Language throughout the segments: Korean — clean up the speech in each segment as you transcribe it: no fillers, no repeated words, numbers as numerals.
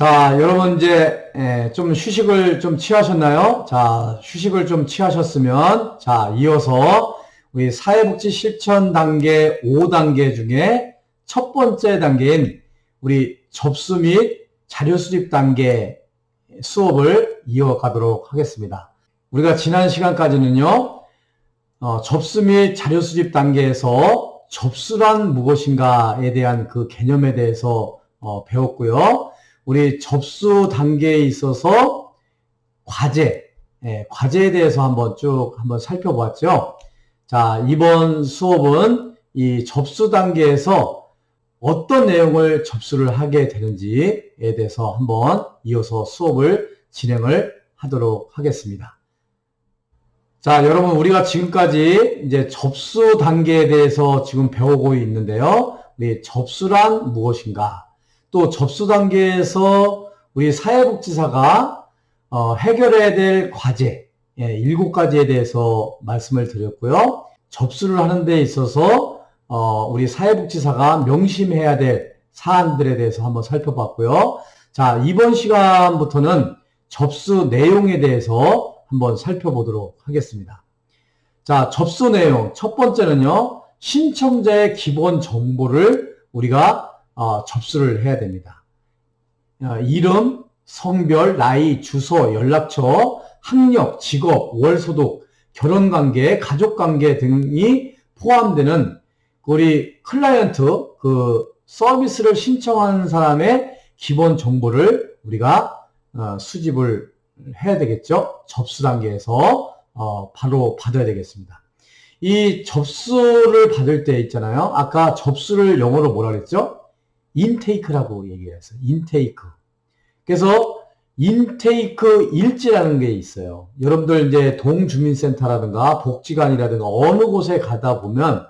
자, 여러분 이제 좀 휴식을 좀 취하셨나요? 자, 휴식을 좀 취하셨으면 자, 이어서 우리 사회복지 실천 단계 5단계 중에 첫 번째 단계인 우리 접수 및 자료 수집 단계 수업을 이어가도록 하겠습니다. 우리가 지난 시간까지는요, 접수 및 자료 수집 단계에서 접수란 무엇인가에 대한 그 개념에 대해서 배웠고요. 우리 접수 단계에 있어서 과제에 대해서 한번 살펴보았죠. 자, 이번 수업은 이 접수 단계에서 어떤 내용을 접수를 하게 되는지에 대해서 한번 이어서 수업을 진행을 하도록 하겠습니다. 자, 여러분, 우리가 지금까지 이제 접수 단계에 대해서 지금 배우고 있는데요. 우리 접수란 무엇인가? 또 접수 단계에서 우리 사회복지사가 해결해야 될 과제 7가지에 대해서 말씀을 드렸고요. 접수를 하는 데 있어서 우리 사회복지사가 명심해야 될 사안들에 대해서 한번 살펴봤고요. 자, 이번 시간부터는 접수 내용에 대해서 한번 살펴보도록 하겠습니다. 자, 접수 내용 첫 번째는요. 신청자의 기본 정보를 우리가 접수를 해야 됩니다. 이름, 성별, 나이, 주소, 연락처, 학력, 직업, 월소득, 결혼관계, 가족관계 등이 포함되는 우리 클라이언트 그 서비스를 신청하는 사람의 기본 정보를 우리가 수집을 해야 되겠죠. 접수 단계에서 바로 받아야 되겠습니다. 이 접수를 받을 때 있잖아요. 아까 접수를 영어로 뭐라 그랬죠? 인테이크라고 얘기를 했어요. 인테이크. 그래서 인테이크 일지라는 게 있어요. 여러분들 이제 동주민센터라든가 복지관이라든가 어느 곳에 가다 보면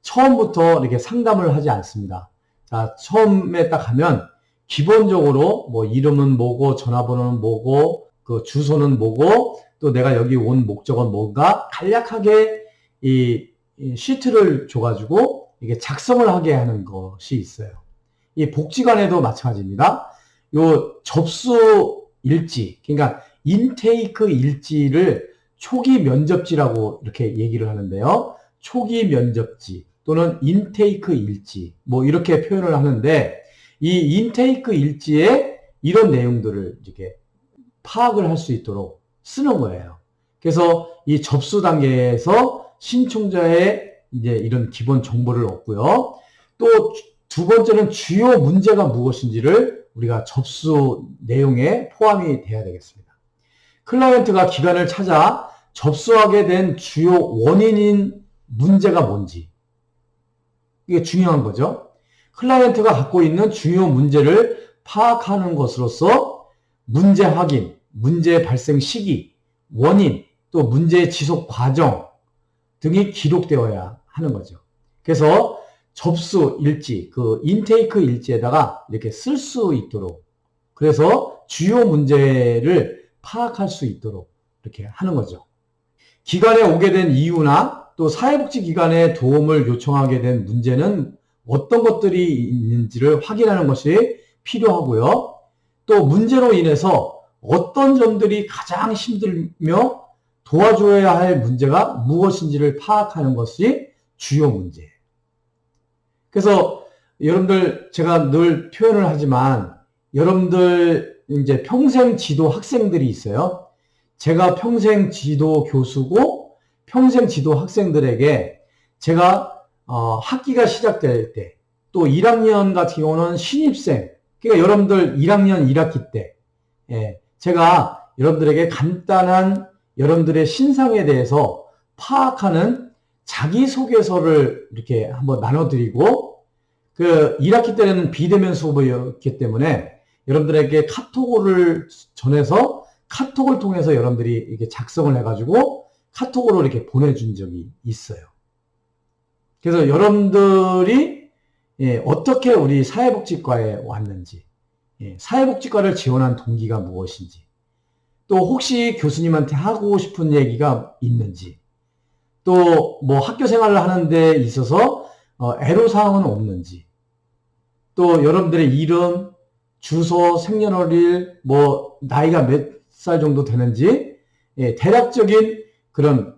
처음부터 이렇게 상담을 하지 않습니다. 자, 처음에 딱 가면 기본적으로 뭐 이름은 뭐고 전화번호는 뭐고 그 주소는 뭐고 또 내가 여기 온 목적은 뭔가 간략하게 이 시트를 줘가지고 이게 작성을 하게 하는 것이 있어요. 이 복지관에도 마찬가지입니다. 요 접수 일지, 그러니까 인테이크 일지를 초기 면접지라고 이렇게 얘기를 하는데요. 초기 면접지 또는 인테이크 일지 뭐 이렇게 표현을 하는데 이 인테이크 일지에 이런 내용들을 이렇게 파악을 할 수 있도록 쓰는 거예요. 그래서 이 접수 단계에서 신청자의 이제 이런 기본 정보를 얻고요. 또 두 번째는 주요 문제가 무엇인지를 우리가 접수 내용에 포함이 돼야 되겠습니다. 클라이언트가 기관을 찾아 접수하게 된 주요 원인인 문제가 뭔지 이게 중요한 거죠. 클라이언트가 갖고 있는 주요 문제를 파악하는 것으로서 문제 확인, 문제 발생 시기, 원인, 또 문제의 지속 과정 등이 기록되어야 하는 거죠. 그래서 접수 일지, 그 인테이크 일지에다가 이렇게 쓸 수 있도록 그래서 주요 문제를 파악할 수 있도록 이렇게 하는 거죠. 기관에 오게 된 이유나 또 사회복지기관에 도움을 요청하게 된 문제는 어떤 것들이 있는지를 확인하는 것이 필요하고요. 또 문제로 인해서 어떤 점들이 가장 힘들며 도와줘야 할 문제가 무엇인지를 파악하는 것이 주요 문제예요. 그래서 여러분들 제가 늘 표현을 하지만 여러분들 이제 평생 지도 학생들이 있어요. 제가 평생 지도 교수고 평생 지도 학생들에게 제가 학기가 시작될 때 또 1학년 같은 경우는 신입생 그러니까 여러분들 1학년 1학기 때 제가 여러분들에게 간단한 여러분들의 신상에 대해서 파악하는 자기소개서를 이렇게 한번 나눠드리고 그 1학기 때는 비대면 수업이었기 때문에 여러분들에게 카톡을 전해서 카톡을 통해서 여러분들이 이렇게 작성을 해가지고 카톡으로 이렇게 보내준 적이 있어요. 그래서 여러분들이 어떻게 우리 사회복지과에 왔는지, 사회복지과를 지원한 동기가 무엇인지, 또 혹시 교수님한테 하고 싶은 얘기가 있는지, 또 뭐 학교 생활을 하는 데 있어서 애로사항은 없는지, 또 여러분들의 이름, 주소, 생년월일, 뭐 나이가 몇 살 정도 되는지, 대략적인 그런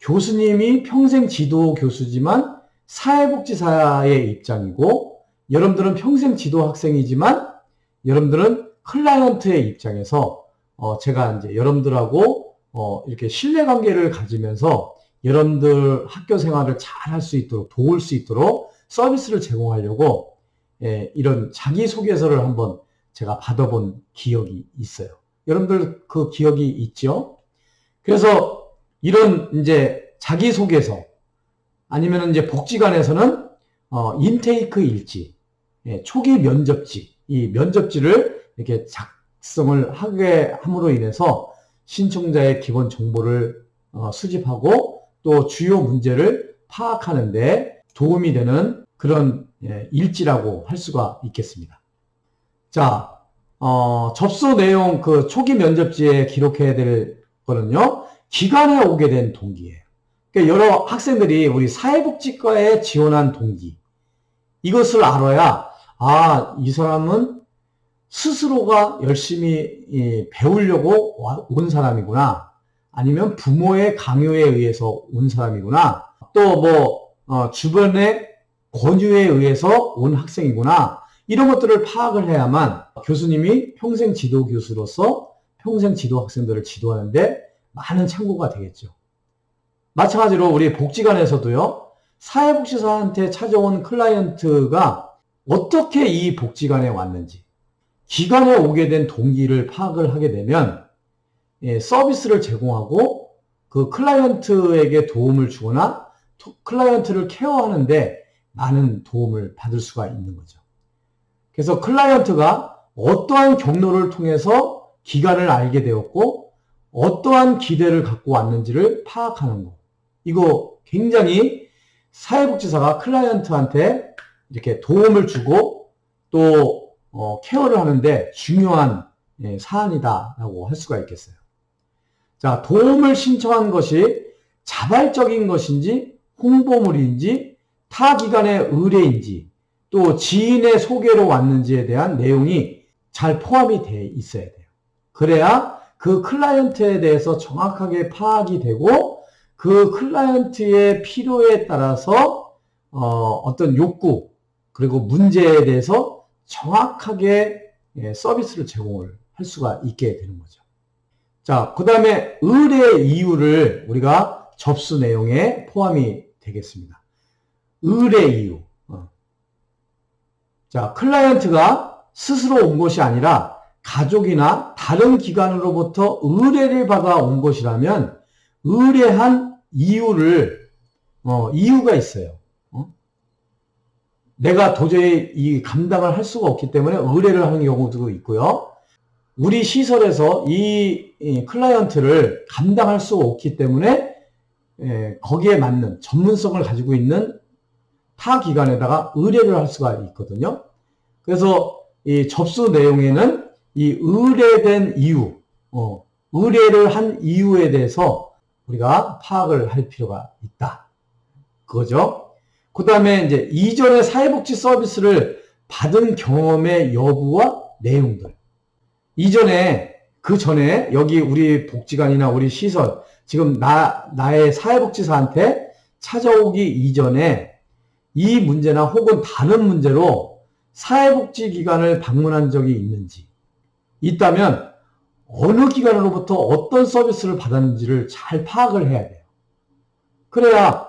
교수님이 평생 지도 교수지만 사회복지사의 입장이고, 여러분들은 평생 지도 학생이지만 여러분들은 클라이언트의 입장에서 제가 이제 여러분들하고 이렇게 신뢰관계를 가지면서 여러분들 학교 생활을 잘 할 수 있도록, 도울 수 있도록 서비스를 제공하려고 이런 자기소개서를 한번 제가 받아본 기억이 있어요. 여러분들 그 기억이 있죠? 그래서 이런 이제 자기소개서, 아니면 이제 복지관에서는 인테이크 일지, 초기 면접지, 이 면접지를 이렇게 작성을 하게 함으로 인해서 신청자의 기본 정보를 수집하고 또 주요 문제를 파악하는데 도움이 되는 그런 일지라고 할 수가 있겠습니다. 자, 접수 내용 그 초기 면접지에 기록해야 될 거는요, 기관에 오게 된 동기예요. 그러니까 여러 학생들이 우리 사회복지과에 지원한 동기, 이것을 알아야 이 사람은 스스로가 열심히 배우려고 온 사람이구나, 아니면 부모의 강요에 의해서 온 사람이구나, 또 뭐 주변의 권유에 의해서 온 학생이구나, 이런 것들을 파악을 해야만 교수님이 평생 지도 교수로서 평생 지도 학생들을 지도하는데 많은 참고가 되겠죠. 마찬가지로 우리 복지관에서도요, 사회복지사한테 찾아온 클라이언트가 어떻게 이 복지관에 왔는지, 기관에 오게 된 동기를 파악을 하게 되면 서비스를 제공하고 그 클라이언트에게 도움을 주거나 클라이언트를 케어하는데 많은 도움을 받을 수가 있는 거죠. 그래서 클라이언트가 어떠한 경로를 통해서 기관을 알게 되었고 어떠한 기대를 갖고 왔는지를 파악하는 거, 이거 굉장히 사회복지사가 클라이언트한테 이렇게 도움을 주고 또 케어를 하는데 중요한 사안이다라고 할 수가 있겠어요. 자, 도움을 신청한 것이 자발적인 것인지 홍보물인지 타 기관의 의뢰인지 또 지인의 소개로 왔는지에 대한 내용이 잘 포함이 돼 있어야 돼요. 그래야 그 클라이언트에 대해서 정확하게 파악이 되고 그 클라이언트의 필요에 따라서 어떤 욕구 그리고 문제에 대해서 정확하게 서비스를 제공을 할 수가 있게 되는 거죠. 자, 그 다음에 의뢰 이유를 우리가 접수 내용에 포함이 되겠습니다. 의뢰 이유. 자, 클라이언트가 스스로 온 것이 아니라 가족이나 다른 기관으로부터 의뢰를 받아 온 것이라면 의뢰한 이유가 있어요. 내가 도저히 이 감당을 할 수가 없기 때문에 의뢰를 하는 경우도 있고요. 우리 시설에서 이 클라이언트를 감당할 수가 없기 때문에 거기에 맞는 전문성을 가지고 있는 타 기관에다가 의뢰를 할 수가 있거든요. 그래서 이 접수 내용에는 이 의뢰된 이유, 의뢰를 한 이유에 대해서 우리가 파악을 할 필요가 있다. 그거죠. 그 다음에 이제 이전에 사회복지 서비스를 받은 경험의 여부와 내용들. 그 전에 여기 우리 복지관이나 우리 시설, 지금 나의 사회복지사한테 찾아오기 이전에 이 문제나 혹은 다른 문제로 사회복지기관을 방문한 적이 있는지, 있다면 어느 기관으로부터 어떤 서비스를 받았는지를 잘 파악을 해야 돼요. 그래야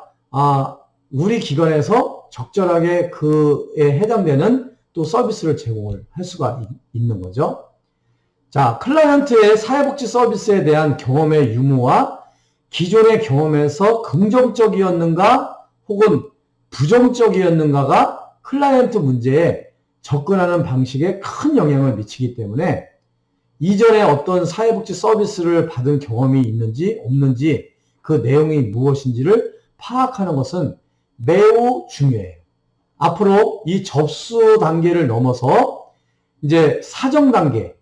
우리 기관에서 적절하게 그에 해당되는 또 서비스를 제공을 할 수가 있는 거죠. 자, 클라이언트의 사회복지 서비스에 대한 경험의 유무와 기존의 경험에서 긍정적이었는가 혹은 부정적이었는가가 클라이언트 문제에 접근하는 방식에 큰 영향을 미치기 때문에 이전에 어떤 사회복지 서비스를 받은 경험이 있는지 없는지 그 내용이 무엇인지를 파악하는 것은 매우 중요해요. 앞으로 이 접수 단계를 넘어서 이제 사정 단계,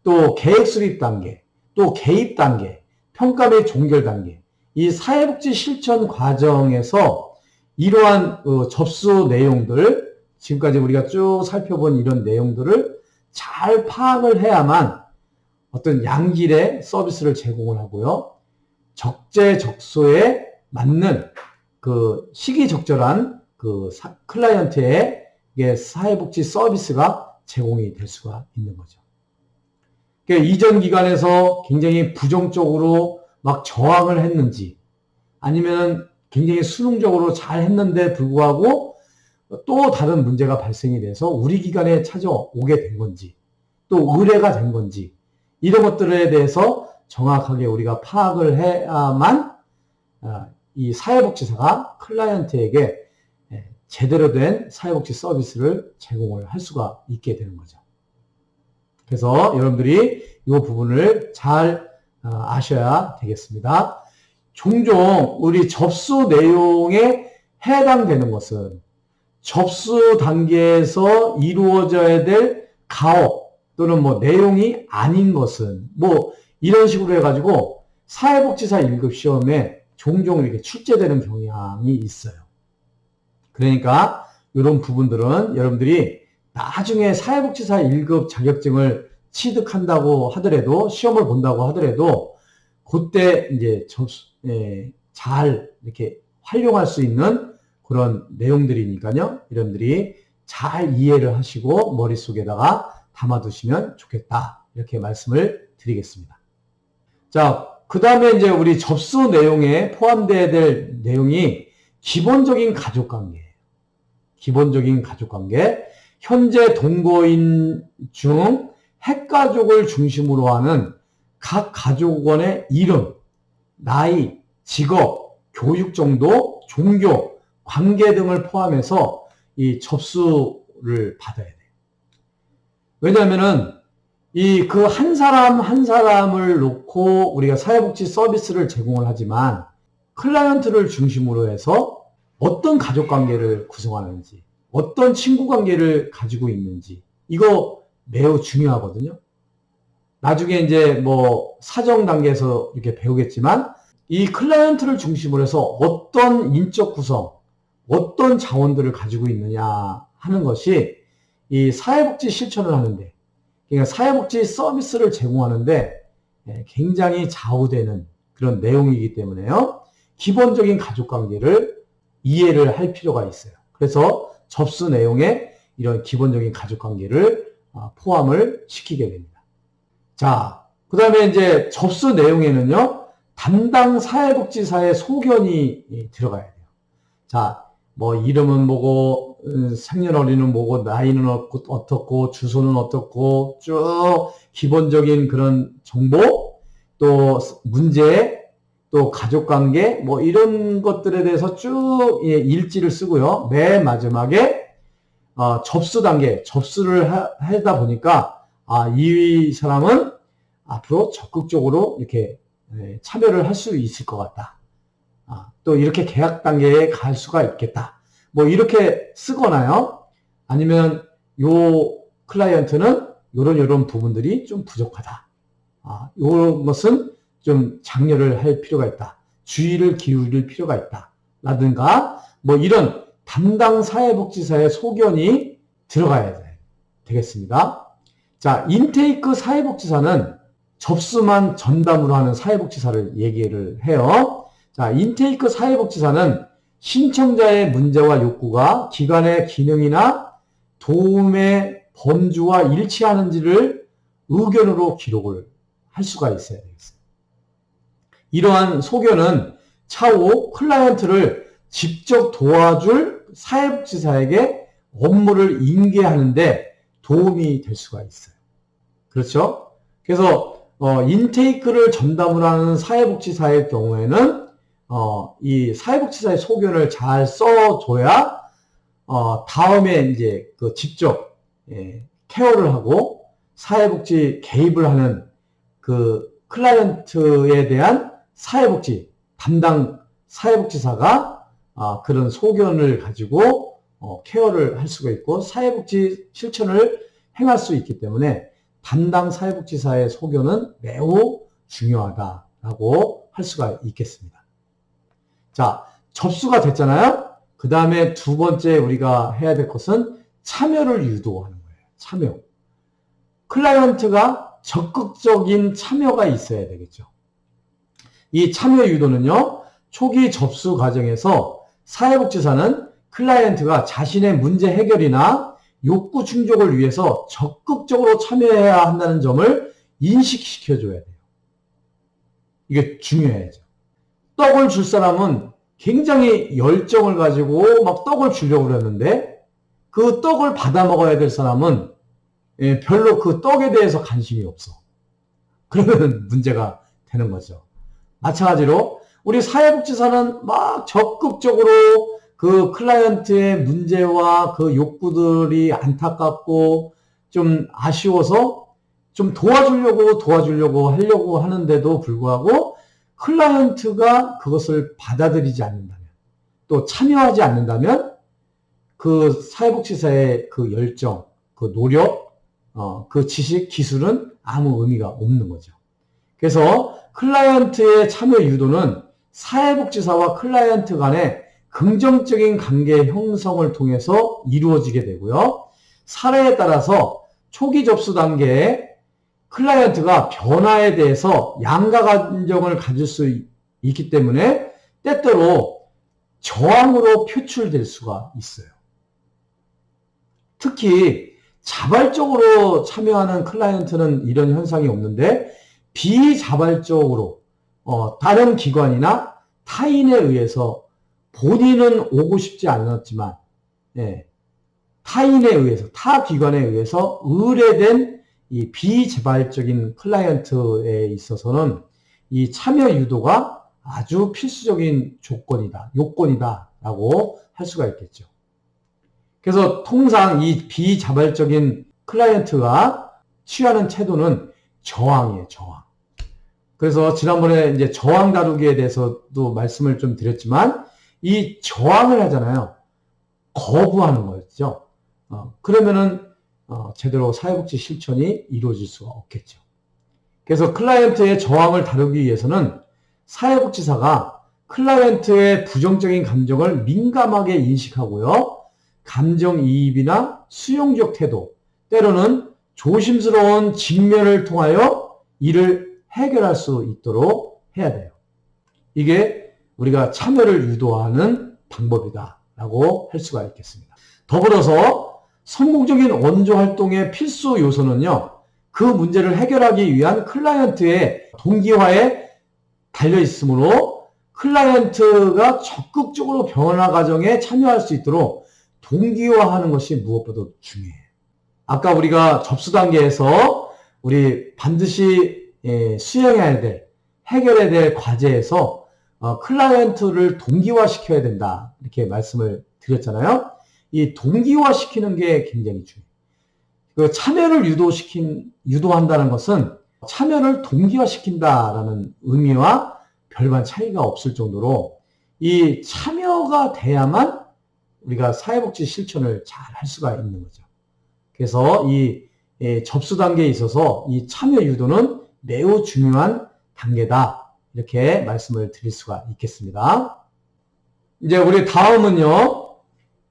또 계획 수립 단계, 또 개입 단계, 평가 및 종결 단계, 이 사회복지 실천 과정에서 이러한 접수 내용들, 지금까지 우리가 쭉 살펴본 이런 내용들을 잘 파악을 해야만 어떤 양질의 서비스를 제공을 하고요. 적재적소에 맞는 그 시기적절한 그 클라이언트의 사회복지 서비스가 제공이 될 수가 있는 거죠. 그러니까 이전 기간에서 굉장히 부정적으로 막 저항을 했는지 아니면 굉장히 수능적으로 잘 했는데 불구하고 또 다른 문제가 발생이 돼서 우리 기관에 찾아오게 된 건지 또 의뢰가 된 건지 이런 것들에 대해서 정확하게 우리가 파악을 해야만 이 사회복지사가 클라이언트에게 제대로 된 사회복지 서비스를 제공을 할 수가 있게 되는 거죠. 그래서 여러분들이 이 부분을 잘 아셔야 되겠습니다. 종종 우리 접수 내용에 해당되는 것은 접수 단계에서 이루어져야 될 가업 또는 뭐 내용이 아닌 것은 뭐 이런 식으로 해가지고 사회복지사 1급 시험에 종종 이렇게 출제되는 경향이 있어요. 그러니까 이런 부분들은 여러분들이 나중에 사회복지사 1급 자격증을 취득한다고 하더라도 시험을 본다고 하더라도 그때 이제 잘 이렇게 활용할 수 있는 그런 내용들이니까요. 여러분들이 잘 이해를 하시고 머릿속에다가 담아두시면 좋겠다. 이렇게 말씀을 드리겠습니다. 자, 그 다음에 이제 우리 접수 내용에 포함되어야 될 내용이 기본적인 가족관계예요. 기본적인 가족관계. 현재 동거인 중 핵가족을 중심으로 하는 각 가족원의 이름, 나이, 직업, 교육 정도, 종교, 관계 등을 포함해서 이 접수를 받아야 돼요. 왜냐하면은 이 그 한 사람 한 사람을 놓고 우리가 사회복지 서비스를 제공을 하지만 클라이언트를 중심으로 해서 어떤 가족관계를 구성하는지, 어떤 친구관계를 가지고 있는지 이거 매우 중요하거든요. 나중에 이제 뭐 사정 단계에서 이렇게 배우겠지만 이 클라이언트를 중심으로 해서 어떤 인적 구성, 어떤 자원들을 가지고 있느냐 하는 것이 이 사회복지 실천을 하는데, 그러니까 사회복지 서비스를 제공하는데 굉장히 좌우되는 그런 내용이기 때문에요. 기본적인 가족관계를 이해를 할 필요가 있어요. 그래서 접수 내용에 이런 기본적인 가족관계를 포함을 시키게 됩니다. 자, 그 다음에 이제 접수 내용에는요, 담당 사회복지사의 소견이 들어가야 돼요. 자, 뭐 이름은 뭐고, 생년월일은 뭐고, 나이는 어떻고, 주소는 어떻고, 쭉 기본적인 그런 정보, 또 문제, 또 가족관계, 뭐 이런 것들에 대해서 쭉 일지를 쓰고요. 맨 마지막에 접수 단계, 접수를 하다 보니까 이 사람은 앞으로 적극적으로 이렇게 참여를 할 수 있을 것 같다. 또 이렇게 계약 단계에 갈 수가 있겠다. 뭐 이렇게 쓰거나요. 아니면 요 클라이언트는 요런 부분들이 좀 부족하다. 요런 것은 좀 장려를 할 필요가 있다. 주의를 기울일 필요가 있다. 라든가 뭐 이런 담당 사회복지사의 소견이 들어가야 되겠습니다. 자, 인테이크 사회복지사는 접수만 전담으로 하는 사회복지사를 얘기를 해요. 자, 인테이크 사회복지사는 신청자의 문제와 욕구가 기관의 기능이나 도움의 범주와 일치하는지를 의견으로 기록을 할 수가 있어야 되겠어요. 이러한 소견은 차후 클라이언트를 직접 도와줄 사회복지사에게 업무를 인계하는데 도움이 될 수가 있어요. 그렇죠? 그래서 인테이크를 전담으로 하는 사회복지사의 경우에는 이 사회복지사의 소견을 잘 써줘야 다음에 이제 그 직접 케어를 하고 사회복지 개입을 하는 그 클라이언트에 대한 사회복지 담당 사회복지사가 그런 소견을 가지고 케어를 할 수가 있고 사회복지 실천을 행할 수 있기 때문에 담당 사회복지사의 소견은 매우 중요하다라고 할 수가 있겠습니다. 자, 접수가 됐잖아요. 그 다음에 두 번째 우리가 해야 될 것은 참여를 유도하는 거예요. 참여. 클라이언트가 적극적인 참여가 있어야 되겠죠. 이 참여 유도는요, 초기 접수 과정에서 사회복지사는 클라이언트가 자신의 문제 해결이나 욕구 충족을 위해서 적극적으로 참여해야 한다는 점을 인식시켜줘야 돼요. 이게 중요해야죠. 떡을 줄 사람은 굉장히 열정을 가지고 막 떡을 주려고 그러는데 그 떡을 받아 먹어야 될 사람은 별로 그 떡에 대해서 관심이 없어. 그러면 문제가 되는 거죠. 마찬가지로 우리 사회복지사는 막 적극적으로 그 클라이언트의 문제와 그 욕구들이 안타깝고 좀 아쉬워서 좀 도와주려고 하려고 하는데도 불구하고 클라이언트가 그것을 받아들이지 않는다면, 또 참여하지 않는다면 그 사회복지사의 그 열정, 그 노력, 그 지식, 기술은 아무 의미가 없는 거죠. 그래서 클라이언트의 참여 유도는 사회복지사와 클라이언트 간의 긍정적인 관계 형성을 통해서 이루어지게 되고요. 사례에 따라서 초기 접수 단계에 클라이언트가 변화에 대해서 양가 감정을 가질 수 있기 때문에 때때로 저항으로 표출될 수가 있어요. 특히 자발적으로 참여하는 클라이언트는 이런 현상이 없는데 비자발적으로 다른 기관이나 타인에 의해서 본인은 오고 싶지 않았지만 타인에 의해서, 타 기관에 의해서 의뢰된 이 비자발적인 클라이언트에 있어서는 이 참여 유도가 아주 필수적인 요건이다라고 할 수가 있겠죠. 그래서 통상 이 비자발적인 클라이언트가 취하는 태도는 저항이에요, 저항. 그래서 지난번에 이제 저항 다루기에 대해서도 말씀을 좀 드렸지만 이 저항을 하잖아요. 거부하는 거죠. 그러면은 제대로 사회복지 실천이 이루어질 수가 없겠죠. 그래서 클라이언트의 저항을 다루기 위해서는 사회복지사가 클라이언트의 부정적인 감정을 민감하게 인식하고요. 감정이입이나 수용적 태도, 때로는 조심스러운 직면을 통하여 이를 해결할 수 있도록 해야 돼요. 이게 우리가 참여를 유도하는 방법이다라고 할 수가 있겠습니다. 더불어서 성공적인 원조 활동의 필수 요소는요, 그 문제를 해결하기 위한 클라이언트의 동기화에 달려 있으므로 클라이언트가 적극적으로 변화 과정에 참여할 수 있도록 동기화하는 것이 무엇보다도 중요해요. 아까 우리가 접수 단계에서 우리 반드시 수행해야 될, 해결해야 될 과제에서 클라이언트를 동기화시켜야 된다 이렇게 말씀을 드렸잖아요. 이 동기화시키는 게 굉장히 중요해요. 그 참여를 유도한다는 것은 참여를 동기화시킨다라는 의미와 별반 차이가 없을 정도로 이 참여가 돼야만 우리가 사회복지 실천을 잘 할 수가 있는 거죠. 그래서 이 접수 단계에 있어서 이 참여 유도는 매우 중요한 단계다. 이렇게 말씀을 드릴 수가 있겠습니다. 이제 우리 다음은요,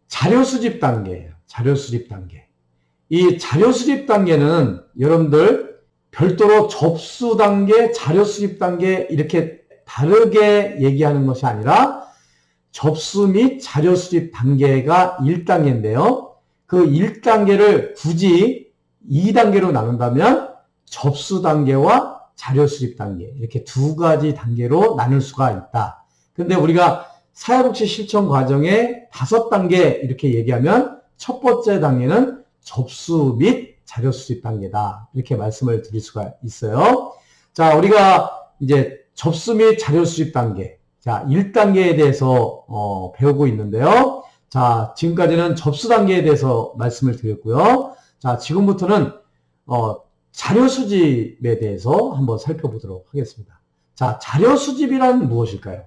자료 수집 단계예요. 자료 수집 단계. 이 자료 수집 단계는 여러분들 별도로 접수 단계, 자료 수집 단계 이렇게 다르게 얘기하는 것이 아니라 접수 및 자료 수집 단계가 1단계인데요. 그 1단계를 굳이 2단계로 나눈다면 접수 단계와 자료 수집 단계 이렇게 두 가지 단계로 나눌 수가 있다. 근데 우리가 사회복지 실천 과정의 5단계 이렇게 얘기하면 첫 번째 단계는 접수 및 자료 수집 단계다. 이렇게 말씀을 드릴 수가 있어요. 자, 우리가 이제 접수 및 자료 수집 단계. 자, 1단계에 대해서 배우고 있는데요. 자, 지금까지는 접수 단계에 대해서 말씀을 드렸고요. 자, 지금부터는 자료 수집에 대해서 한번 살펴보도록 하겠습니다. 자, 자료 수집이란 무엇일까요?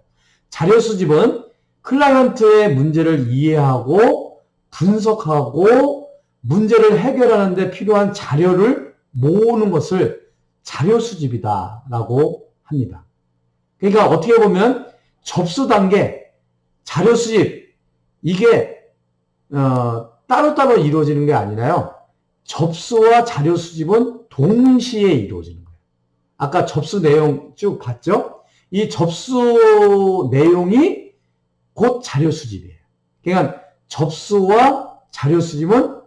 자료 수집은 클라이언트의 문제를 이해하고 분석하고 문제를 해결하는 데 필요한 자료를 모으는 것을 자료 수집이다라고 합니다. 그러니까 어떻게 보면 접수 단계, 자료 수집 이게 따로따로 이루어지는 게 아니라요. 접수와 자료 수집은 동시에 이루어지는 거예요. 아까 접수 내용 쭉 봤죠? 이 접수 내용이 곧 자료 수집이에요. 그러니까 접수와 자료 수집은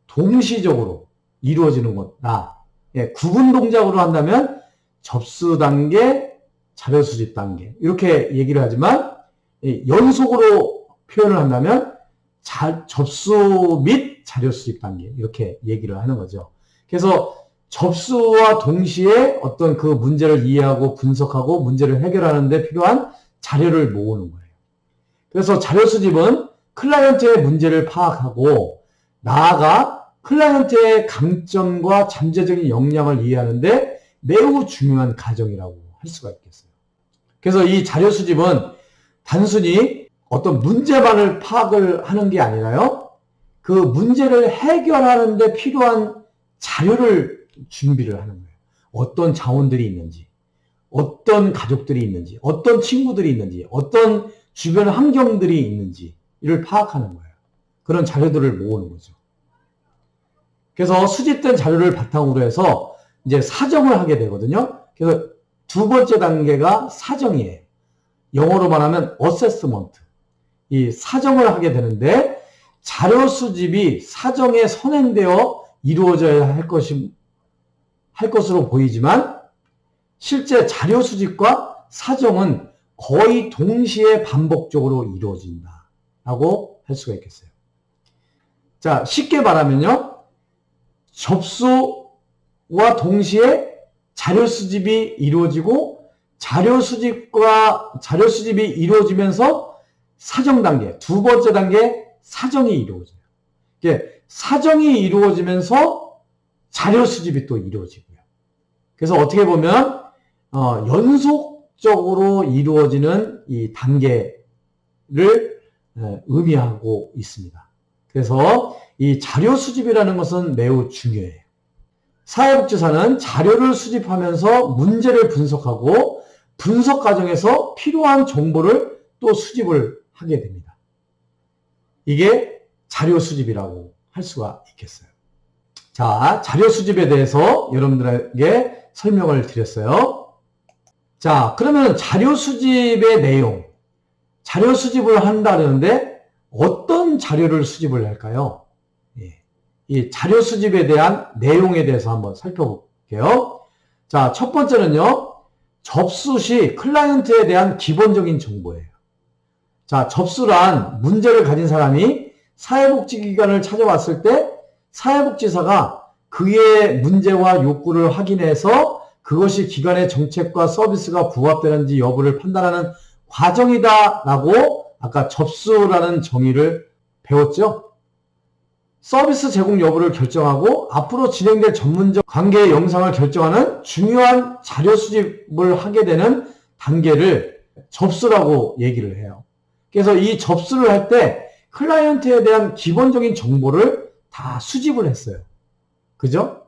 동시적으로 이루어지는 거다. 예, 구분 동작으로 한다면 접수 단계, 자료 수집 단계 이렇게 얘기를 하지만 연속으로 표현을 한다면 접수 및 자료 수집 단계 이렇게 얘기를 하는 거죠. 그래서 접수와 동시에 어떤 그 문제를 이해하고 분석하고 문제를 해결하는 데 필요한 자료를 모으는 거예요. 그래서 자료 수집은 클라이언트의 문제를 파악하고 나아가 클라이언트의 강점과 잠재적인 역량을 이해하는데 매우 중요한 과정이라고 할 수가 있겠어요. 그래서 이 자료 수집은 단순히 어떤 문제만을 파악을 하는 게 아니라요. 그 문제를 해결하는 데 필요한 자료를 준비를 하는 거예요. 어떤 자원들이 있는지, 어떤 가족들이 있는지, 어떤 친구들이 있는지, 어떤 주변 환경들이 있는지를 파악하는 거예요. 그런 자료들을 모으는 거죠. 그래서 수집된 자료를 바탕으로 해서 이제 사정을 하게 되거든요. 그래서 두 번째 단계가 사정이에요. 영어로 말하면 assessment. 이 사정을 하게 되는데 자료 수집이 사정에 선행되어 이루어져야 할 것으로 보이지만 실제 자료 수집과 사정은 거의 동시에 반복적으로 이루어진다라고 할 수가 있겠어요. 자, 쉽게 말하면요. 접수와 동시에 자료 수집이 이루어지고 자료 수집이 이루어지면서 사정 단계, 두 번째 단계 사정이 이루어져요. 이게 사정이 이루어지면서 자료 수집이 또 이루어지고요. 그래서 어떻게 보면 연속적으로 이루어지는 이 단계를 의미하고 있습니다. 그래서 이 자료 수집이라는 것은 매우 중요해요. 사회복지사는 자료를 수집하면서 문제를 분석하고 분석 과정에서 필요한 정보를 또 수집을 하게 됩니다. 이게 자료 수집이라고 할 수가 있겠어요. 자, 자료 수집에 대해서 여러분들에게 설명을 드렸어요. 자, 그러면 자료 수집의 내용, 자료 수집을 한다는데 어떤 자료를 수집을 할까요? 이 자료 수집에 대한 내용에 대해서 한번 살펴볼게요. 자, 첫 번째는요. 접수 시 클라이언트에 대한 기본적인 정보예요. 자, 접수란 문제를 가진 사람이 사회복지기관을 찾아왔을 때 사회복지사가 그의 문제와 욕구를 확인해서 그것이 기관의 정책과 서비스가 부합되는지 여부를 판단하는 과정이다라고 아까 접수라는 정의를 배웠죠? 서비스 제공 여부를 결정하고 앞으로 진행될 전문적 관계 영상을 결정하는 중요한 자료 수집을 하게 되는 단계를 접수라고 얘기를 해요. 그래서 이 접수를 할 때 클라이언트에 대한 기본적인 정보를 다 수집을 했어요. 그죠?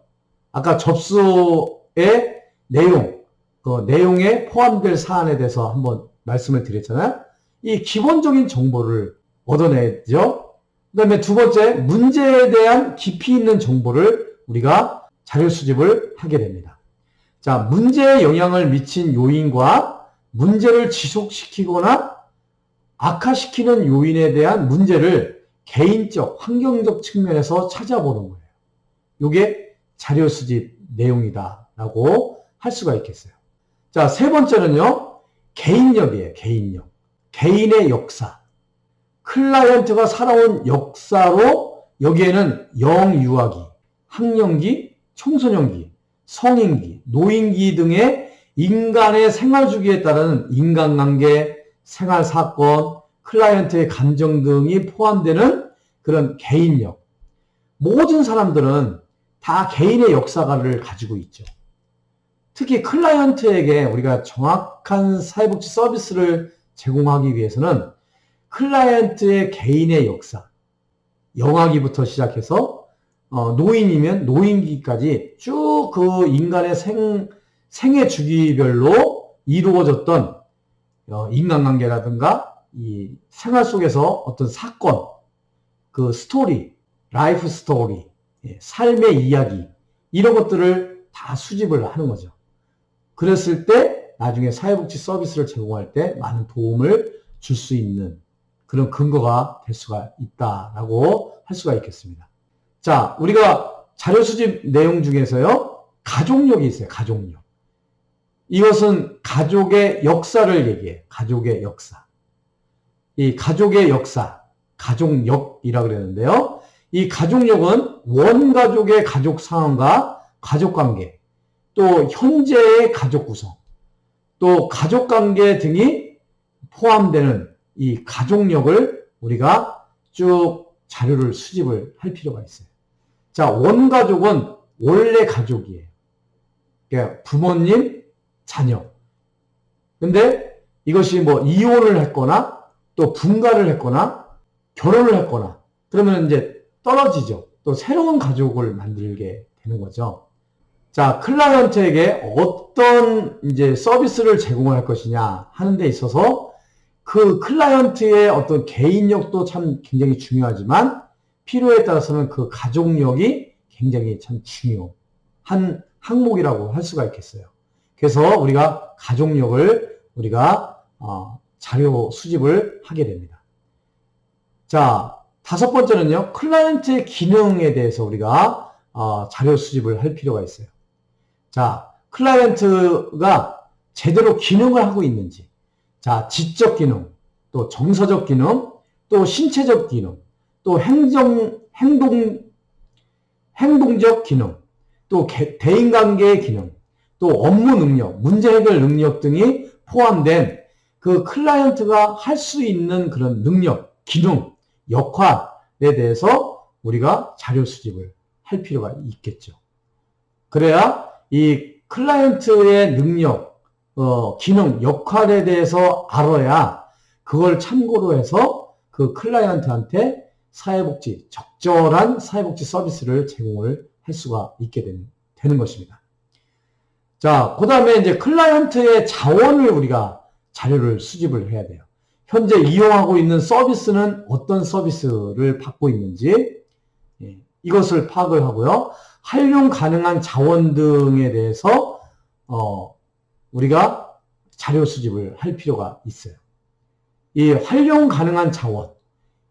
아까 접수의 내용, 그 내용에 포함될 사안에 대해서 한번 말씀을 드렸잖아요. 이 기본적인 정보를 얻어내죠. 그 다음에 두 번째, 문제에 대한 깊이 있는 정보를 우리가 자료 수집을 하게 됩니다. 자, 문제에 영향을 미친 요인과 문제를 지속시키거나 악화시키는 요인에 대한 문제를 개인적, 환경적 측면에서 찾아보는 거예요. 이게 자료 수집 내용이다라고 할 수가 있겠어요. 자, 세 번째는요, 개인력이에요. 개인력. 개인의 역사. 클라이언트가 살아온 역사로 여기에는 영유아기, 학령기, 청소년기, 성인기, 노인기 등의 인간의 생활주기에 따른 인간관계, 생활사건, 클라이언트의 감정 등이 포함되는 그런 개인력. 모든 사람들은 다 개인의 역사를 가지고 있죠. 특히 클라이언트에게 우리가 정확한 사회복지 서비스를 제공하기 위해서는 클라이언트의 개인의 역사, 영아기부터 시작해서 노인이면 노인기까지 쭉 그 인간의 생애 주기별로 이루어졌던 인간관계라든가 이 생활 속에서 어떤 사건, 그 스토리, 라이프 스토리, 삶의 이야기 이런 것들을 다 수집을 하는 거죠. 그랬을 때 나중에 사회복지 서비스를 제공할 때 많은 도움을 줄 수 있는 그런 근거가 될 수가 있다라고 할 수가 있겠습니다. 자, 우리가 자료 수집 내용 중에서요, 가족력이 있어요. 가족력. 이것은 가족의 역사를 얘기해요. 가족의 역사. 이 가족의 역사, 가족력이라고 그랬는데요. 이 가족력은 원가족의 가족 상황과 가족관계, 또 현재의 가족 구성, 또 가족관계 등이 포함되는 이 가족력을 우리가 쭉 자료를 수집을 할 필요가 있어요. 자, 원가족은 원래 가족이에요. 그러니까 부모님, 자녀. 근데 이것이 뭐 이혼을 했거나 또 분가를 했거나 결혼을 했거나 그러면 이제 떨어지죠. 또 새로운 가족을 만들게 되는 거죠. 자, 클라이언트에게 어떤 이제 서비스를 제공할 것이냐 하는 데 있어서 그 클라이언트의 어떤 개인력도 참 굉장히 중요하지만 필요에 따라서는 그 가족력이 굉장히 참 중요한 항목이라고 할 수가 있겠어요. 그래서 우리가 가족력을 우리가 자료 수집을 하게 됩니다. 자, 다섯 번째는요, 클라이언트의 기능에 대해서 우리가 자료 수집을 할 필요가 있어요. 자, 클라이언트가 제대로 기능을 하고 있는지, 자, 지적 기능, 또 정서적 기능, 또 신체적 기능, 또 행동적 기능, 또 대인관계의 기능, 또 업무 능력, 문제 해결 능력 등이 포함된 그 클라이언트가 할 수 있는 그런 능력, 기능, 역할에 대해서 우리가 자료 수집을 할 필요가 있겠죠. 그래야 이 클라이언트의 능력, 기능, 역할에 대해서 알아야 그걸 참고로 해서 그 클라이언트한테 적절한 사회복지 서비스를 제공을 할 수가 있게 되는 것입니다. 자, 그 다음에 이제 클라이언트의 자원을 우리가 자료를 수집을 해야 돼요. 현재 이용하고 있는 서비스는 어떤 서비스를 받고 있는지, 이것을 파악을 하고요. 활용 가능한 자원 등에 대해서, 우리가 자료 수집을 할 필요가 있어요. 이 활용 가능한 자원,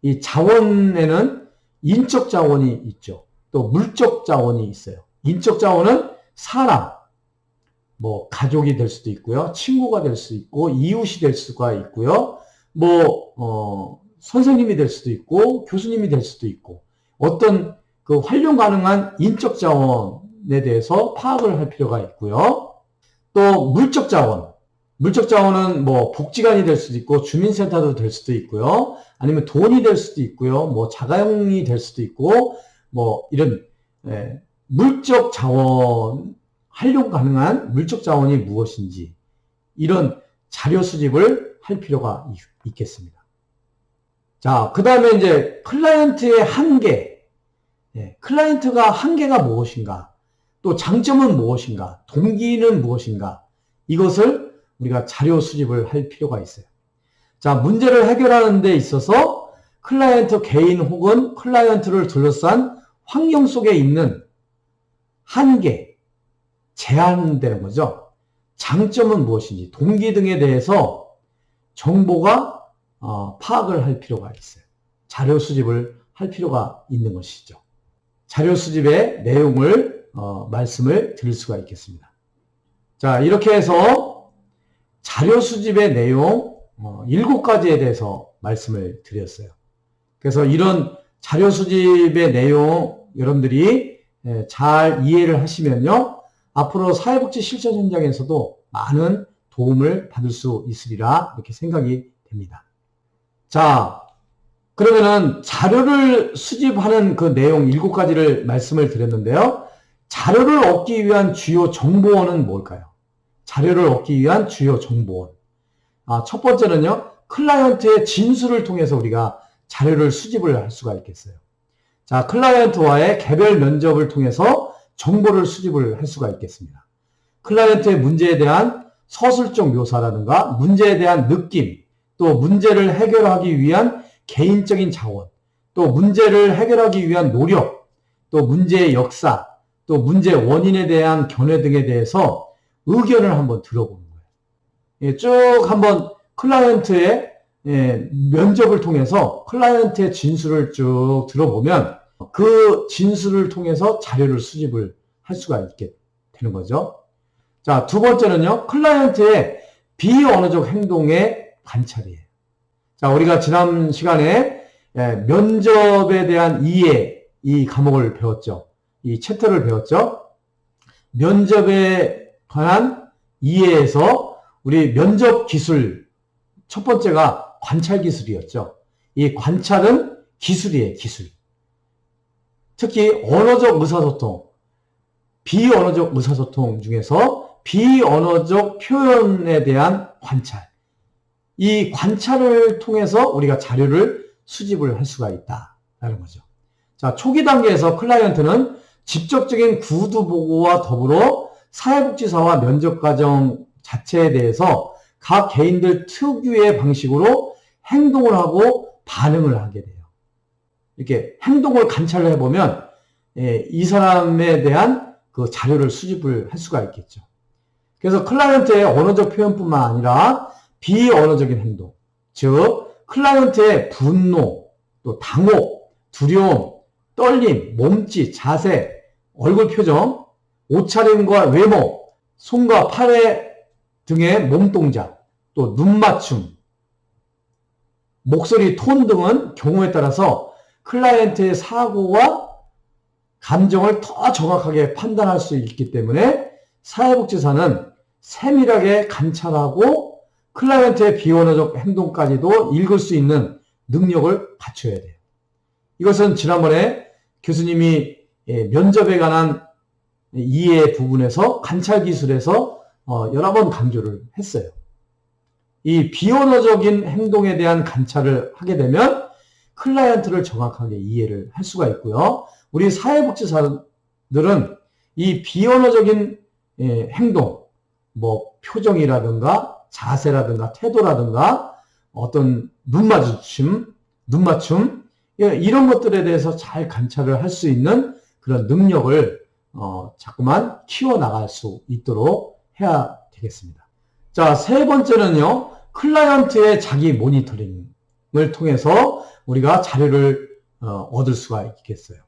이 자원에는 인적 자원이 있죠. 또 물적 자원이 있어요. 인적 자원은 사람, 뭐 가족이 될 수도 있고요. 친구가 될 수도 있고 이웃이 될 수가 있고요. 선생님이 될 수도 있고 교수님이 될 수도 있고 어떤 그 활용 가능한 인적 자원에 대해서 파악을 할 필요가 있고요. 또 물적 자원은 뭐 복지관이 될 수도 있고 주민센터도 될 수도 있고요. 아니면 돈이 될 수도 있고요. 뭐 자가용이 될 수도 있고 뭐 이런 물적 자원, 활용 가능한 물적 자원이 무엇인지 이런 자료 수집을 할 필요가 있겠습니다. 자, 그 다음에 이제 클라이언트의 한계, 클라이언트가 한계가 무엇인가, 또 장점은 무엇인가, 동기는 무엇인가, 이것을 우리가 자료 수집을 할 필요가 있어요. 자, 문제를 해결하는 데 있어서 클라이언트 개인 혹은 클라이언트를 둘러싼 환경 속에 있는 한계, 제한되는 거죠. 장점은 무엇인지, 동기 등에 대해서 정보가 파악을 할 필요가 있어요. 자료 수집을 할 필요가 있는 것이죠. 자료 수집의 내용을 말씀을 드릴 수가 있겠습니다. 자, 이렇게 해서 자료 수집의 내용 7가지에 대해서 말씀을 드렸어요. 그래서 이런 자료 수집의 내용 여러분들이 잘 이해를 하시면요. 앞으로 사회복지 실천 현장에서도 많은 도움을 받을 수 있으리라 이렇게 생각이 됩니다. 자, 그러면은 자료를 수집하는 그 내용 7가지를 말씀을 드렸는데요. 자료를 얻기 위한 주요 정보원은 뭘까요? 자료를 얻기 위한 주요 정보원. 첫 번째는요. 클라이언트의 진술을 통해서 우리가 자료를 수집을 할 수가 있겠어요. 자, 클라이언트와의 개별 면접을 통해서 정보를 수집을 할 수가 있겠습니다. 클라이언트의 문제에 대한 서술적 묘사라든가 문제에 대한 느낌, 또 문제를 해결하기 위한 개인적인 자원, 또 문제를 해결하기 위한 노력, 또 문제의 역사, 또 문제 원인에 대한 견해 등에 대해서 의견을 한번 들어보는 거예요. 예, 쭉 한번 클라이언트의 면접을 통해서 클라이언트의 진술을 쭉 들어보면 그 진술을 통해서 자료를 수집을 할 수가 있게 되는 거죠. 자, 두 번째는요, 클라이언트의 비언어적 행동의 관찰이에요. 자, 우리가 지난 시간에 면접에 대한 이해, 이 과목을 배웠죠. 이 챕터를 배웠죠. 면접에 관한 이해에서 우리 면접 기술 첫 번째가 관찰 기술이었죠. 이 관찰은 기술이에요, 기술. 특히 언어적 의사소통, 비언어적 의사소통 중에서 비언어적 표현에 대한 관찰. 이 관찰을 통해서 우리가 자료를 수집을 할 수가 있다라는 거죠. 자, 초기 단계에서 클라이언트는 직접적인 구두 보고와 더불어 사회복지사와 면접 과정 자체에 대해서 각 개인들 특유의 방식으로 행동을 하고 반응을 하게 돼요. 이렇게 행동을 관찰을 해보면 이 사람에 대한 그 자료를 수집을 할 수가 있겠죠. 그래서 클라이언트의 언어적 표현뿐만 아니라 비언어적인 행동, 즉 클라이언트의 분노, 또 당혹, 두려움, 떨림, 몸짓, 자세, 얼굴 표정, 옷차림과 외모, 손과 팔 등의 몸동작, 또 눈맞춤, 목소리 톤 등은 경우에 따라서 클라이언트의 사고와 감정을 더 정확하게 판단할 수 있기 때문에 사회복지사는 세밀하게 관찰하고 클라이언트의 비언어적 행동까지도 읽을 수 있는 능력을 갖춰야 돼요. 이것은 지난번에 교수님이 면접에 관한 이해 부분에서 관찰 기술에서 여러 번 강조를 했어요. 이 비언어적인 행동에 대한 관찰을 하게 되면 클라이언트를 정확하게 이해를 할 수가 있고요. 우리 사회복지사들은 이 비언어적인 행동, 뭐 표정이라든가 자세라든가 태도라든가 어떤 눈맞춤 이런 것들에 대해서 잘 관찰을 할 수 있는 그런 능력을 자꾸만 키워나갈 수 있도록 해야 되겠습니다. 자, 세 번째는요, 클라이언트의 자기 모니터링을 통해서 우리가 자료를 얻을 수가 있겠어요.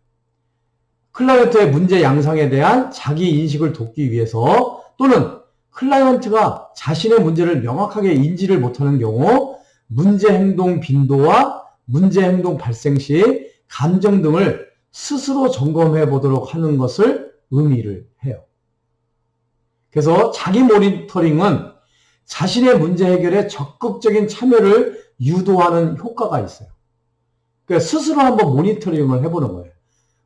클라이언트의 문제 양상에 대한 자기 인식을 돕기 위해서 또는 클라이언트가 자신의 문제를 명확하게 인지를 못하는 경우 문제 행동 빈도와 문제 행동 발생 시 감정 등을 스스로 점검해 보도록 하는 것을 의미를 해요. 그래서 자기 모니터링은 자신의 문제 해결에 적극적인 참여를 유도하는 효과가 있어요. 그러니까 스스로 한번 모니터링을 해보는 거예요.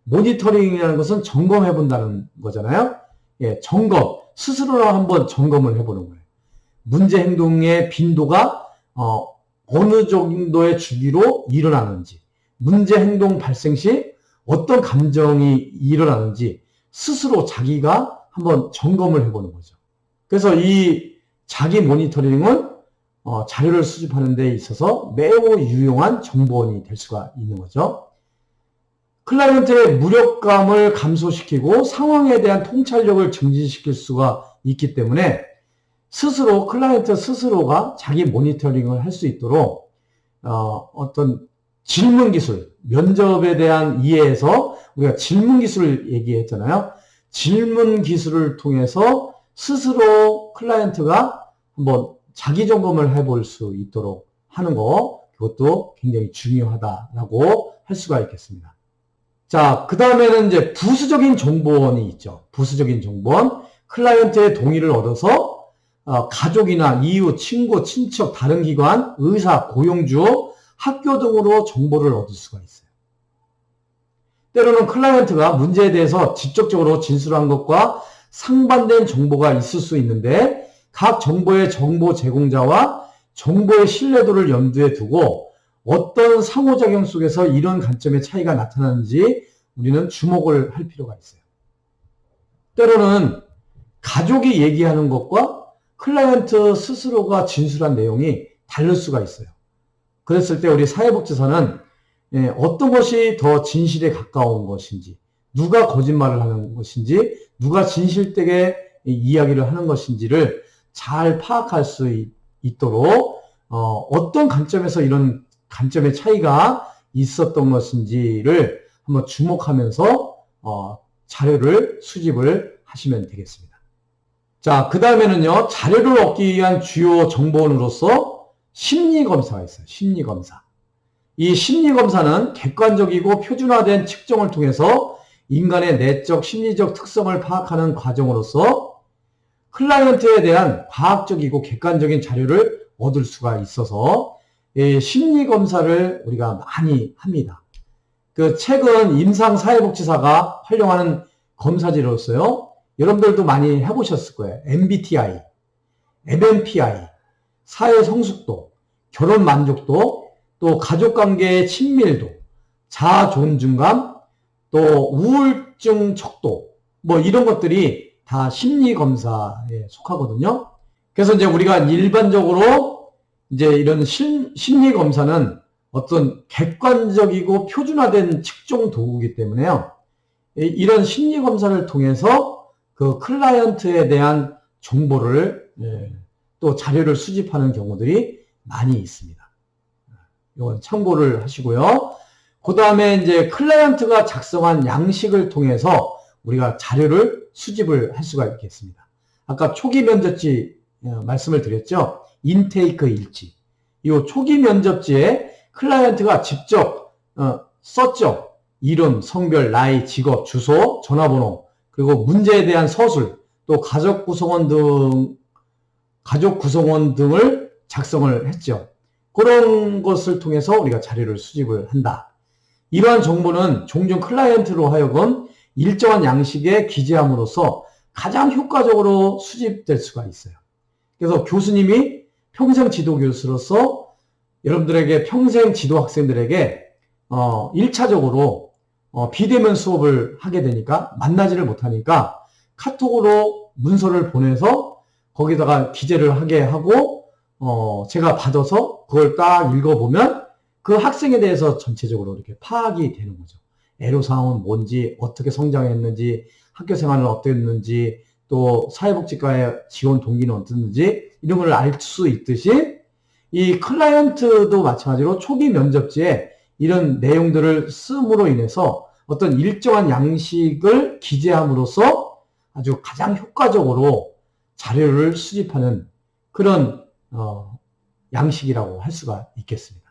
모니터링이라는 것은 점검해 본다는 거잖아요. 예, 점검. 스스로 한번 점검을 해보는 거예요. 문제 행동의 빈도가 어느 정도의 주기로 일어나는지, 문제 행동 발생 시 어떤 감정이 일어나는지 스스로 자기가 한번 점검을 해보는 거죠. 그래서 이 자기 모니터링은 자료를 수집하는 데 있어서 매우 유용한 정보원이 될 수가 있는 거죠. 클라이언트의 무력감을 감소시키고 상황에 대한 통찰력을 증진시킬 수가 있기 때문에 스스로 클라이언트 스스로가 자기 모니터링을 할 수 있도록 어떤 질문 기술, 면접에 대한 이해에서 우리가 질문 기술을 얘기했잖아요. 질문 기술을 통해서 스스로 클라이언트가 한번 자기 점검을 해볼 수 있도록 하는 거, 그것도 굉장히 중요하다라고 할 수가 있겠습니다. 자, 그 다음에는 이제 부수적인 정보원이 있죠. 부수적인 정보원. 클라이언트의 동의를 얻어서 가족이나 이웃, 친구, 친척, 다른 기관, 의사, 고용주, 학교 등으로 정보를 얻을 수가 있어요. 때로는 클라이언트가 문제에 대해서 직접적으로 진술한 것과 상반된 정보가 있을 수 있는데 각 정보의 정보 제공자와 정보의 신뢰도를 염두에 두고 어떤 상호작용 속에서 이런 관점의 차이가 나타나는지 우리는 주목을 할 필요가 있어요. 때로는 가족이 얘기하는 것과 클라이언트 스스로가 진술한 내용이 다를 수가 있어요. 그랬을 때 우리 사회복지사는 어떤 것이 더 진실에 가까운 것인지 누가 거짓말을 하는 것인지, 누가 진실되게 이야기를 하는 것인지를 잘 파악할 수 있도록 어떤 관점에서 이런 관점의 차이가 있었던 것인지를 한번 주목하면서 자료를 수집을 하시면 되겠습니다. 자, 그 다음에는요, 자료를 얻기 위한 주요 정보원으로서 심리검사가 있어요. 심리검사. 이 심리검사는 객관적이고 표준화된 측정을 통해서 인간의 내적, 심리적 특성을 파악하는 과정으로서 클라이언트에 대한 과학적이고 객관적인 자료를 얻을 수가 있어서 심리검사를 우리가 많이 합니다. 그 최근 임상사회복지사가 활용하는 검사지로서요. 여러분들도 많이 해보셨을 거예요. MBTI, MMPI, 사회성숙도, 결혼만족도, 또 가족관계의 친밀도, 자아존중감, 또 우울증 척도, 뭐 이런 것들이 다 심리검사에 속하거든요. 그래서 이제 우리가 일반적으로 이제 이런 심리검사는 어떤 객관적이고 표준화된 측정 도구이기 때문에요. 이런 심리검사를 통해서 그 클라이언트에 대한 정보를 또 자료를 수집하는 경우들이 많이 있습니다. 이건 참고를 하시고요. 그 다음에 이제 클라이언트가 작성한 양식을 통해서 우리가 자료를 수집을 할 수가 있겠습니다. 아까 초기 면접지 말씀을 드렸죠. 인테이크 일지. 이 초기 면접지에 클라이언트가 직접 썼죠. 이름, 성별, 나이, 직업, 주소, 전화번호, 그리고 문제에 대한 서술, 또 가족 구성원 등을 작성을 했죠. 그런 것을 통해서 우리가 자료를 수집을 한다. 이러한 정보는 종종 클라이언트로 하여금 일정한 양식에 기재함으로써 가장 효과적으로 수집될 수가 있어요. 그래서 교수님이 평생 지도 교수로서 여러분들에게 평생 지도 학생들에게 1차적으로 비대면 수업을 하게 되니까 만나지를 못하니까 카톡으로 문서를 보내서 거기다가 기재를 하게 하고 제가 받아서 그걸 딱 읽어보면 그 학생에 대해서 전체적으로 이렇게 파악이 되는 거죠. 애로사항은 뭔지, 어떻게 성장했는지, 학교 생활은 어땠는지, 또 사회복지과의 지원 동기는 어땠는지 이런 걸 알 수 있듯이 이 클라이언트도 마찬가지로 초기 면접지에 이런 내용들을 씀으로 인해서 어떤 일정한 양식을 기재함으로써 아주 가장 효과적으로 자료를 수집하는 그런 양식이라고 할 수가 있겠습니다.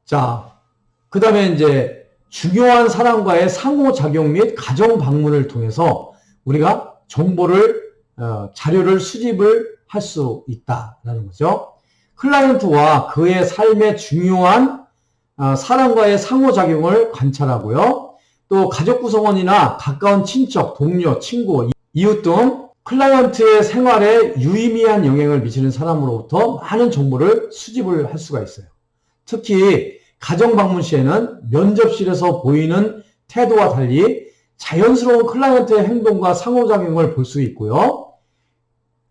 자, 그 다음에 이제 중요한 사람과의 상호작용 및 가정 방문을 통해서 우리가 정보를 자료를 수집을 할 수 있다라는 거죠. 클라이언트와 그의 삶의 중요한 사람과의 상호작용을 관찰하고요. 또 가족 구성원이나 가까운 친척, 동료, 친구, 이웃 등 클라이언트의 생활에 유의미한 영향을 미치는 사람으로부터 많은 정보를 수집을 할 수가 있어요. 특히 가정 방문 시에는 면접실에서 보이는 태도와 달리 자연스러운 클라이언트의 행동과 상호작용을 볼 수 있고요.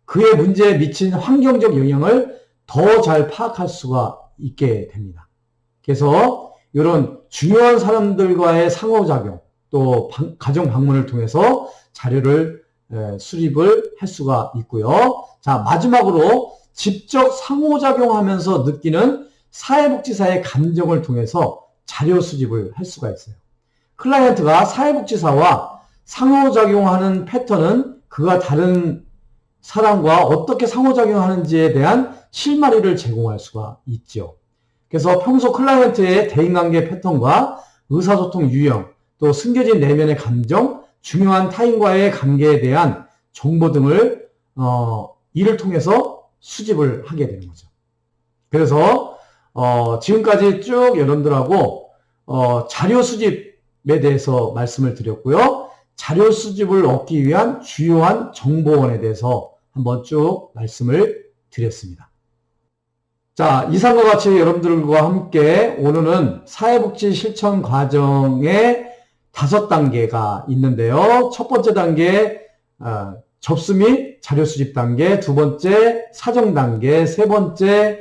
그의 문제에 미친 환경적 영향을 더 잘 파악할 수가 있게 됩니다. 그래서 이런 중요한 사람들과의 상호작용, 또 가정 방문을 통해서 자료를 수립을 할 수가 있고요. 자, 마지막으로 직접 상호작용하면서 느끼는 사회복지사의 감정을 통해서 자료 수집을 할 수가 있어요. 클라이언트가 사회복지사와 상호작용하는 패턴은 그가 다른 사람과 어떻게 상호작용하는지에 대한 실마리를 제공할 수가 있죠. 그래서 평소 클라이언트의 대인관계 패턴과 의사소통 유형, 또 숨겨진 내면의 감정, 중요한 타인과의 관계에 대한 정보 등을 이를 통해서 수집을 하게 되는 거죠. 그래서 지금까지 쭉 여러분들하고 자료 수집에 대해서 말씀을 드렸고요. 자료 수집을 얻기 위한 주요한 정보원에 대해서 한번 쭉 말씀을 드렸습니다. 자, 이상과 같이 여러분들과 함께 오늘은 사회복지 실천 과정의 5단계가 있는데요. 첫 번째 단계 접수 및 자료 수집 단계, 두 번째 사정 단계, 세 번째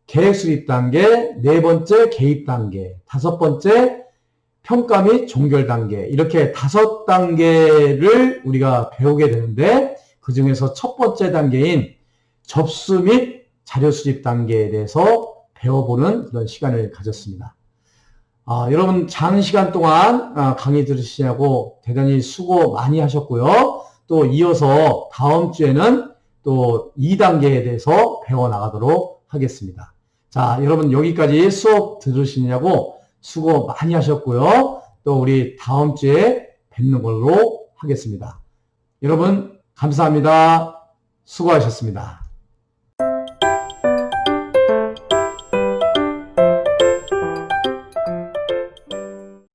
계획 수립 단계, 네 번째 개입 단계, 다섯 번째 평가 및 종결 단계 이렇게 5단계를 우리가 배우게 되는데 그 중에서 첫 번째 단계인 접수 및 자료 수집 단계에 대해서 배워보는 그런 시간을 가졌습니다. 여러분 장시간 동안 강의 들으시냐고 대단히 수고 많이 하셨고요. 또 이어서 다음 주에는 또 2단계에 대해서 배워나가도록 하겠습니다. 자, 여러분 여기까지 수업 들으시냐고 수고 많이 하셨고요. 또 우리 다음 주에 뵙는 걸로 하겠습니다. 여러분 감사합니다. 수고하셨습니다.